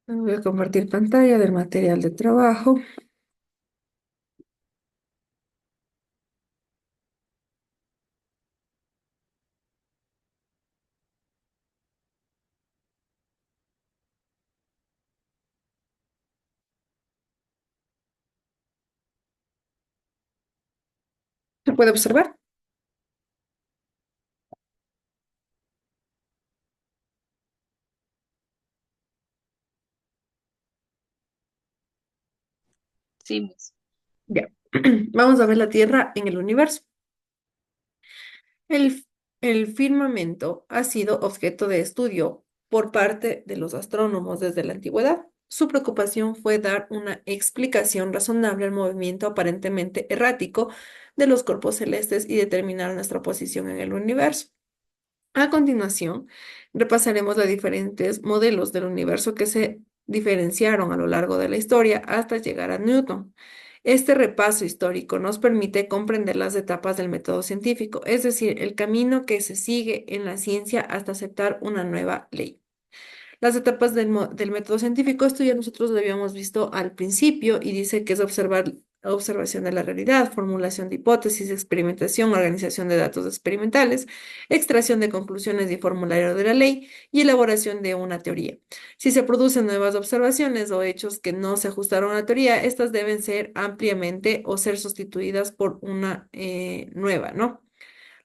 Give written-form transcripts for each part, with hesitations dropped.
Voy a compartir pantalla del material de trabajo. ¿Se puede observar? Sí, Miss. Ya. Vamos a ver la Tierra en el universo. El, el firmamento ha sido objeto de estudio por parte de los astrónomos desde la antigüedad. Su preocupación fue dar una explicación razonable al movimiento aparentemente errático de los cuerpos celestes y determinar nuestra posición en el universo. A continuación, repasaremos los diferentes modelos del universo que se diferenciaron a lo largo de la historia hasta llegar a Newton. Este repaso histórico nos permite comprender las etapas del método científico, es decir, el camino que se sigue en la ciencia hasta aceptar una nueva ley. Las etapas del método científico, esto ya nosotros lo habíamos visto al principio y dice que es observación de la realidad, formulación de hipótesis, experimentación, organización de datos experimentales, extracción de conclusiones y formulario de la ley y elaboración de una teoría. Si se producen nuevas observaciones o hechos que no se ajustaron a la teoría, estas deben ser ampliamente o ser sustituidas por una nueva, ¿no?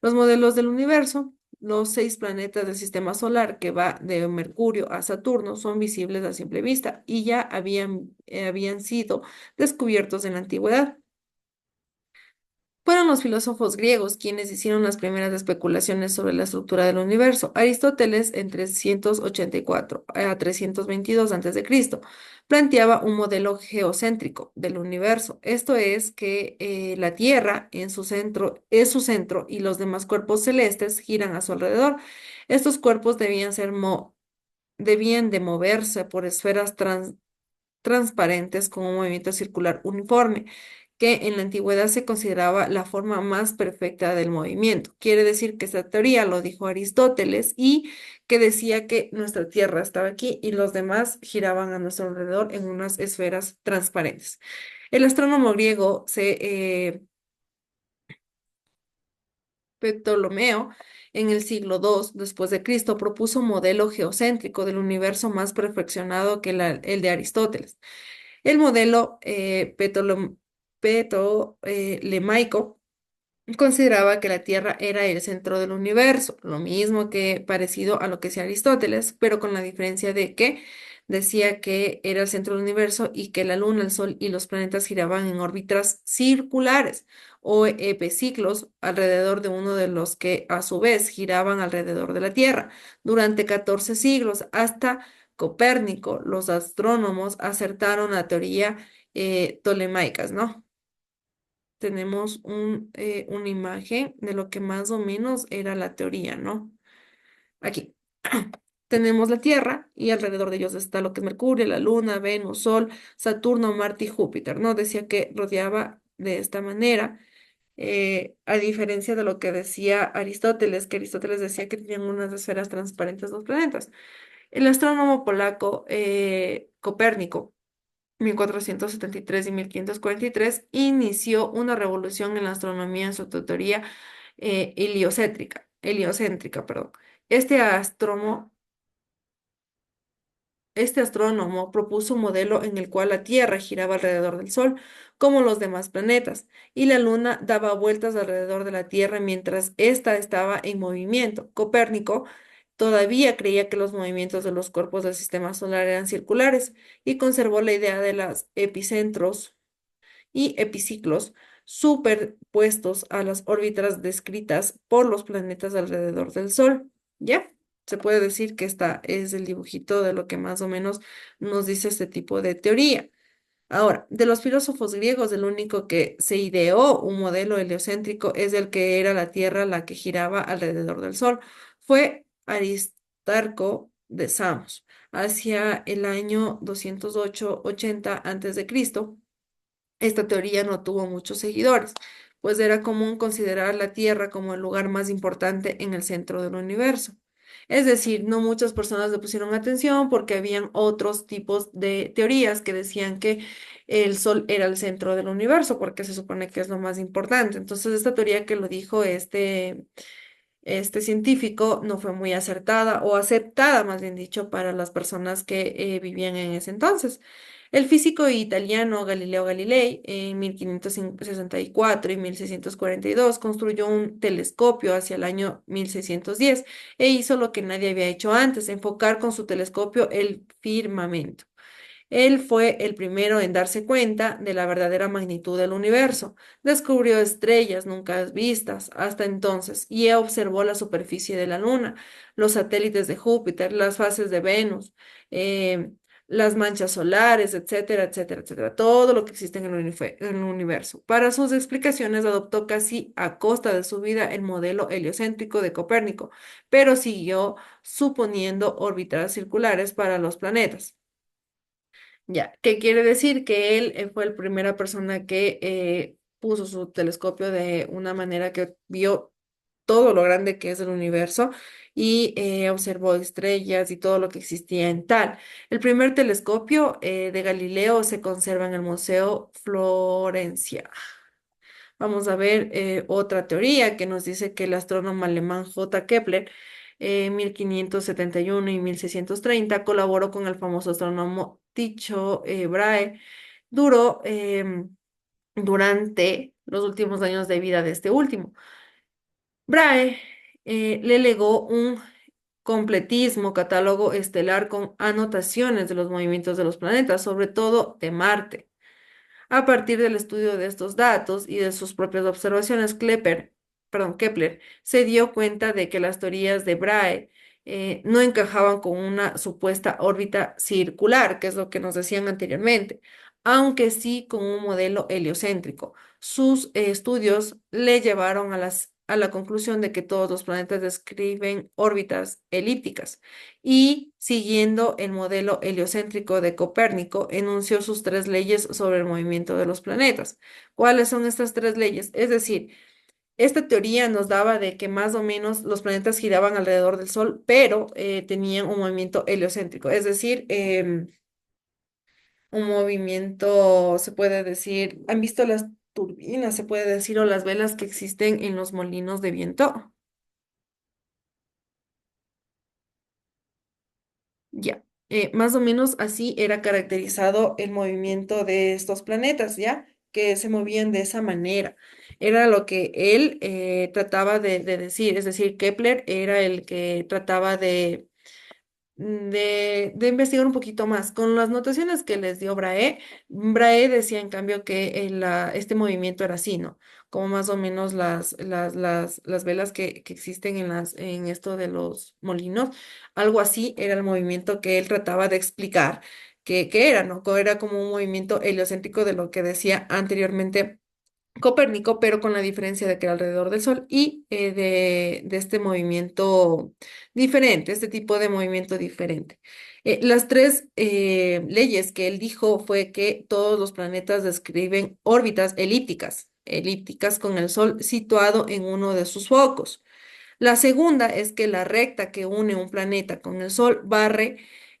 Los modelos del universo, los 6 planetas del sistema solar que va de Mercurio a Saturno son visibles a simple vista y ya habían sido descubiertos en la antigüedad. Fueron los filósofos griegos quienes hicieron las primeras especulaciones sobre la estructura del universo. Aristóteles, en 384 a 322 a.C., planteaba un modelo geocéntrico del universo. Esto es que la Tierra en su centro es su centro y los demás cuerpos celestes giran a su alrededor. Estos cuerpos debían de moverse por esferas transparentes con un movimiento circular uniforme, que en la antigüedad se consideraba la forma más perfecta del movimiento. Quiere decir que esta teoría lo dijo Aristóteles y que decía que nuestra Tierra estaba aquí y los demás giraban a nuestro alrededor en unas esferas transparentes. El astrónomo griego Ptolomeo, en el siglo II después de Cristo, propuso un modelo geocéntrico del universo más perfeccionado que el de Aristóteles. El modelo ptolemaico consideraba que la Tierra era el centro del universo, lo mismo que parecido a lo que decía Aristóteles, pero con la diferencia de que decía que era el centro del universo y que la Luna, el Sol y los planetas giraban en órbitas circulares o epiciclos alrededor de uno de los que a su vez giraban alrededor de la Tierra durante 14 siglos hasta Copérnico. Los astrónomos acertaron la teoría tolemaicas, ¿no? Tenemos una imagen de lo que más o menos era la teoría, ¿no? Aquí tenemos la Tierra y alrededor de ellos está lo que es Mercurio, la Luna, Venus, Sol, Saturno, Marte y Júpiter, ¿no? Decía que rodeaba de esta manera, a diferencia de lo que decía Aristóteles, que Aristóteles decía que tenían unas esferas transparentes los planetas. El astrónomo polaco Copérnico 1473 y 1543 inició una revolución en la astronomía en su teoría heliocéntrica, perdón. Este astrónomo, este astrónomo propuso un modelo en el cual la Tierra giraba alrededor del Sol, como los demás planetas, y la Luna daba vueltas alrededor de la Tierra mientras ésta estaba en movimiento. Copérnico todavía creía que los movimientos de los cuerpos del sistema solar eran circulares y conservó la idea de los epicentros y epiciclos superpuestos a las órbitas descritas por los planetas alrededor del Sol. ¿Ya? Se puede decir que esta es el dibujito de lo que más o menos nos dice este tipo de teoría. Ahora, de los filósofos griegos, el único que se ideó un modelo heliocéntrico es el que era la Tierra la que giraba alrededor del Sol. Fue Aristarco de Samos, hacia el año 208-80 a.C. Esta teoría no tuvo muchos seguidores, pues era común considerar la Tierra como el lugar más importante en el centro del universo. Es decir, no muchas personas le pusieron atención porque habían otros tipos de teorías que decían que el Sol era el centro del universo, porque se supone que es lo más importante. Entonces, esta teoría que lo dijo este científico no fue muy acertada o aceptada, más bien dicho, para las personas que vivían en ese entonces. El físico italiano Galileo Galilei en 1564 y 1642 construyó un telescopio hacia el año 1610 e hizo lo que nadie había hecho antes, enfocar con su telescopio el firmamento. Él fue el primero en darse cuenta de la verdadera magnitud del universo. Descubrió estrellas nunca vistas hasta entonces y observó la superficie de la Luna, los satélites de Júpiter, las fases de Venus, eh, las manchas solares, etcétera, etcétera, etcétera. Todo lo que existe en en el universo. Para sus explicaciones adoptó casi a costa de su vida el modelo heliocéntrico de Copérnico, pero siguió suponiendo órbitas circulares para los planetas. Ya, ¿qué quiere decir? Que él fue la primera persona que puso su telescopio de una manera que vio todo lo grande que es el universo y observó estrellas y todo lo que existía en tal. El primer telescopio de Galileo se conserva en el Museo Florencia. Vamos a ver otra teoría que nos dice que el astrónomo alemán J. Kepler, 1571 y 1630, colaboró con el famoso astrónomo Tycho Brahe. Duró durante los últimos años de vida de este último. Brahe le legó un completísimo catálogo estelar con anotaciones de los movimientos de los planetas, sobre todo de Marte. A partir del estudio de estos datos y de sus propias observaciones, Kepler se dio cuenta de que las teorías de Brahe no encajaban con una supuesta órbita circular, que es lo que nos decían anteriormente, aunque sí con un modelo heliocéntrico. Sus estudios le llevaron a la conclusión de que todos los planetas describen órbitas elípticas y, siguiendo el modelo heliocéntrico de Copérnico, enunció sus tres leyes sobre el movimiento de los planetas. ¿Cuáles son estas tres leyes? Es decir, esta teoría nos daba de que más o menos los planetas giraban alrededor del Sol, pero tenían un movimiento heliocéntrico, es decir, un movimiento, se puede decir, ¿han visto las turbinas, se puede decir, o las velas que existen en los molinos de viento? Ya, más o menos así era caracterizado el movimiento de estos planetas, ¿ya? Que se movían de esa manera. Era lo que él trataba de decir, es decir, Kepler era el que trataba de investigar un poquito más. Con las notaciones que les dio Brahe, Brahe decía en cambio que este movimiento era así, ¿no? Como más o menos las velas que existen en esto de los molinos, algo así era el movimiento que él trataba de explicar que era, ¿no? Era como un movimiento heliocéntrico de lo que decía anteriormente Copérnico, pero con la diferencia de que era alrededor del Sol y de este movimiento diferente, este tipo de movimiento diferente. Las tres leyes que él dijo fue que todos los planetas describen órbitas elípticas con el Sol situado en uno de sus focos. La segunda es que la recta que une un planeta con el Sol barre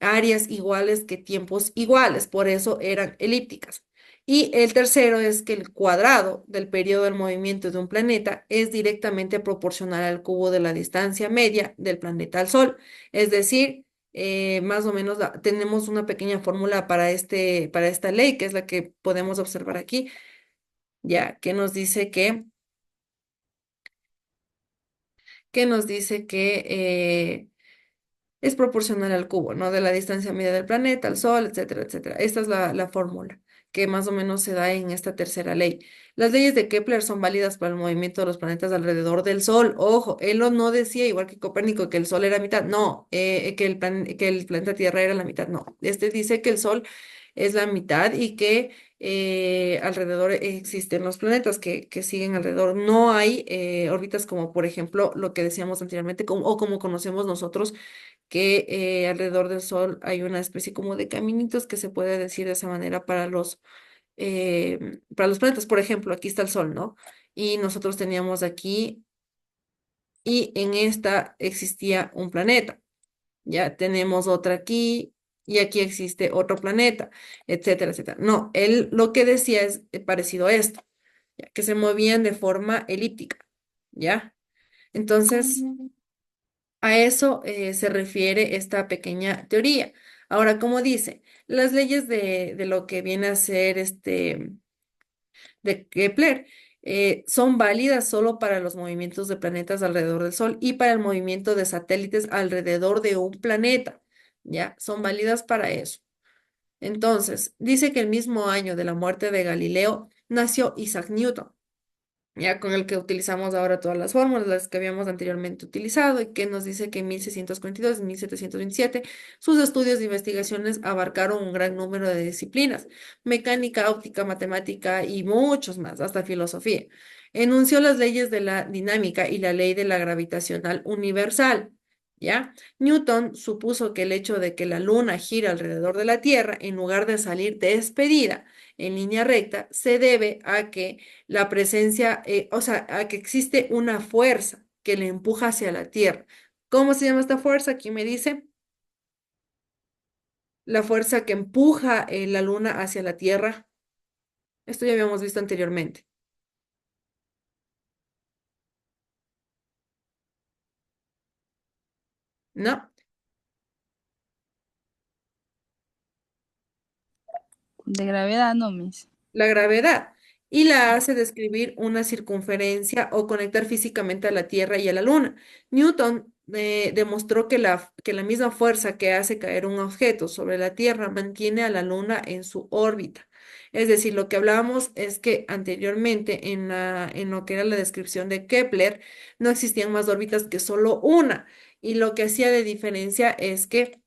áreas iguales que tiempos iguales, por eso eran elípticas. Y el tercero es que el cuadrado del periodo del movimiento de un planeta es directamente proporcional al cubo de la distancia media del planeta al Sol. Es decir, más o menos tenemos una pequeña fórmula para para esta ley, que es la que podemos observar aquí, ya que nos dice que es proporcional al cubo, ¿no? De la distancia media del planeta, al Sol, etcétera, etcétera. Esta es la fórmula que más o menos se da en esta tercera ley. Las leyes de Kepler son válidas para el movimiento de los planetas alrededor del Sol. Ojo, él no decía, igual que Copérnico, que el Sol era mitad. No, que el planeta Tierra era la mitad. No, este dice que el Sol es la mitad y que alrededor existen los planetas que siguen alrededor. No hay órbitas como, por ejemplo, lo que decíamos anteriormente, o como conocemos nosotros que alrededor del Sol hay una especie como de caminitos que se puede decir de esa manera para los planetas. Por ejemplo, aquí está el Sol, ¿no? Y nosotros teníamos aquí y en esta existía un planeta. Ya tenemos otra aquí y aquí existe otro planeta, etcétera, etcétera. No, él lo que decía es parecido a esto, ya, que se movían de forma elíptica, ¿ya? Entonces, a eso se refiere esta pequeña teoría. Ahora, como dice, las leyes de lo que viene a ser de Kepler son válidas solo para los movimientos de planetas alrededor del Sol y para el movimiento de satélites alrededor de un planeta. ¿Ya? Son válidas para eso. Entonces, dice que el mismo año de la muerte de Galileo nació Isaac Newton, ya con el que utilizamos ahora todas las fórmulas, las que habíamos anteriormente utilizado, y que nos dice que en 1642 y 1727 sus estudios de investigaciones abarcaron un gran número de disciplinas, mecánica, óptica, matemática y muchos más, hasta filosofía. Enunció las leyes de la dinámica y la ley de la gravitacional universal. ¿Ya? Newton supuso que el hecho de que la Luna gira alrededor de la Tierra, en lugar de salir despedida en línea recta, se debe a que la presencia, o sea, a que existe una fuerza que le empuja hacia la Tierra. ¿Cómo se llama esta fuerza? Aquí me dice, la fuerza que empuja la Luna hacia la Tierra. Esto ya habíamos visto anteriormente, ¿no? De gravedad, no, mis. La gravedad, y la hace describir una circunferencia o conectar físicamente a la Tierra y a la Luna. Newton demostró que la misma fuerza que hace caer un objeto sobre la Tierra mantiene a la Luna en su órbita. Es decir, lo que hablábamos es que anteriormente en lo que era la descripción de Kepler no existían más órbitas que solo una. Y lo que hacía de diferencia es que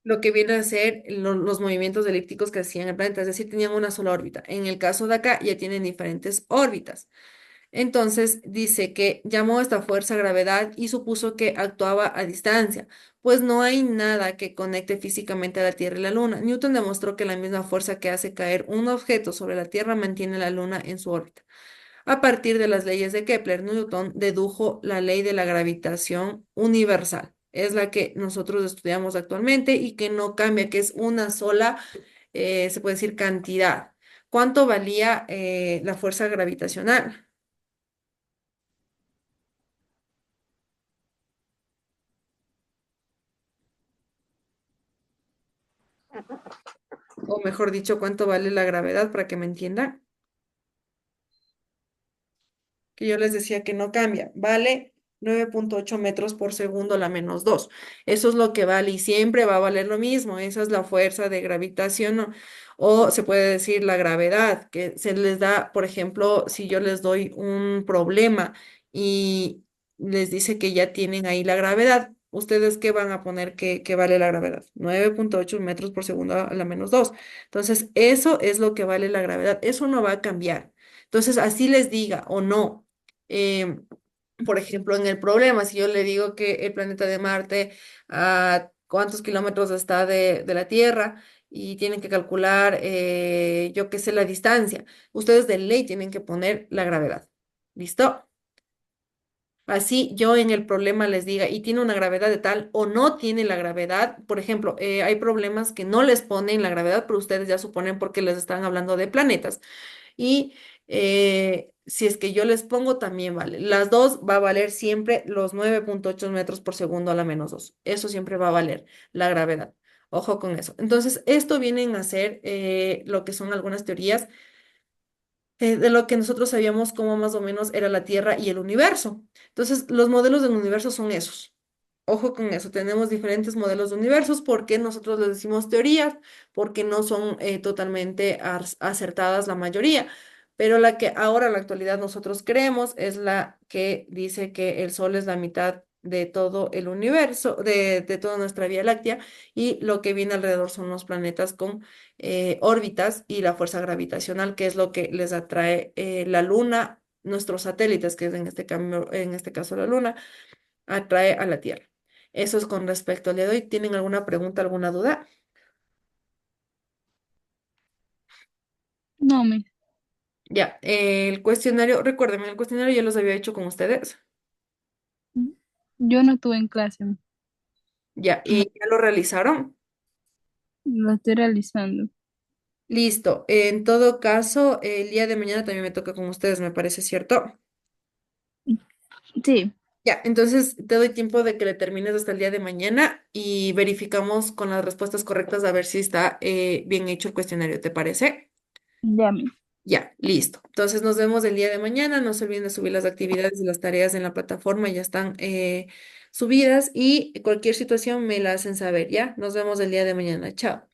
lo que viene a ser los movimientos elípticos que hacían el planeta, es decir, tenían una sola órbita. En el caso de acá ya tienen diferentes órbitas. Entonces dice que llamó a esta fuerza gravedad y supuso que actuaba a distancia, pues no hay nada que conecte físicamente a la Tierra y la Luna. Newton demostró que la misma fuerza que hace caer un objeto sobre la Tierra mantiene la Luna en su órbita. A partir de las leyes de Kepler, Newton dedujo la ley de la gravitación universal. Es la que nosotros estudiamos actualmente y que no cambia, que es una sola, se puede decir, cantidad. ¿Cuánto valía la fuerza gravitacional? O mejor dicho, ¿cuánto vale la gravedad para que me entiendan? Que yo les decía que no cambia, vale 9,8 metros por segundo la menos 2. Eso es lo que vale y siempre va a valer lo mismo. Esa es la fuerza de gravitación o se puede decir la gravedad, que se les da, por ejemplo, si yo les doy un problema y les dice que ya tienen ahí la gravedad. ¿Ustedes qué van a poner que vale la gravedad? 9,8 metros por segundo a la menos 2. Entonces, eso es lo que vale la gravedad. Eso no va a cambiar. Entonces, así les diga o no, eh, por ejemplo, en el problema, si yo le digo que el planeta de Marte a cuántos kilómetros está de la Tierra y tienen que calcular, yo qué sé, la distancia, ustedes de ley tienen que poner la gravedad. ¿Listo? Así yo en el problema les diga, y tiene una gravedad de tal o no tiene la gravedad. Por ejemplo, hay problemas que no les ponen la gravedad, pero ustedes ya suponen porque les están hablando de planetas. Y si es que yo les pongo, también vale. Las dos va a valer siempre los 9,8 metros por segundo a la menos 2. Eso siempre va a valer la gravedad. Ojo con eso. Entonces, esto vienen a ser lo que son algunas teorías de lo que nosotros sabíamos cómo más o menos era la Tierra y el universo. Entonces, los modelos del universo son esos. Ojo con eso, tenemos diferentes modelos de universos, porque nosotros les decimos teorías, porque no son totalmente acertadas la mayoría, pero la que ahora en la actualidad nosotros creemos es la que dice que el Sol es la mitad de todo el universo, de toda nuestra Vía Láctea, y lo que viene alrededor son los planetas con órbitas y la fuerza gravitacional, que es lo que les atrae la Luna, nuestros satélites, que es en este cambio, en este caso la Luna, atrae a la Tierra. Eso es con respecto al día de hoy. ¿Tienen alguna pregunta, alguna duda? No, mis. Ya, el cuestionario, recuérdenme, el cuestionario ya los había hecho con ustedes. Yo no estuve en clase, Ya, no, y ya lo realizaron. lo estoy realizando. Listo. En todo caso, el día de mañana también me toca con ustedes, me parece cierto. Sí, Ya, entonces te doy tiempo de que le termines hasta el día de mañana y verificamos con las respuestas correctas a ver si está bien hecho el cuestionario, ¿te parece? ya, Miss. Ya, listo. Entonces nos vemos el día de mañana. No se olviden de subir las actividades y las tareas en la plataforma, ya están subidas y cualquier situación me la hacen saber, ¿ya? Nos vemos el día de mañana. Chao.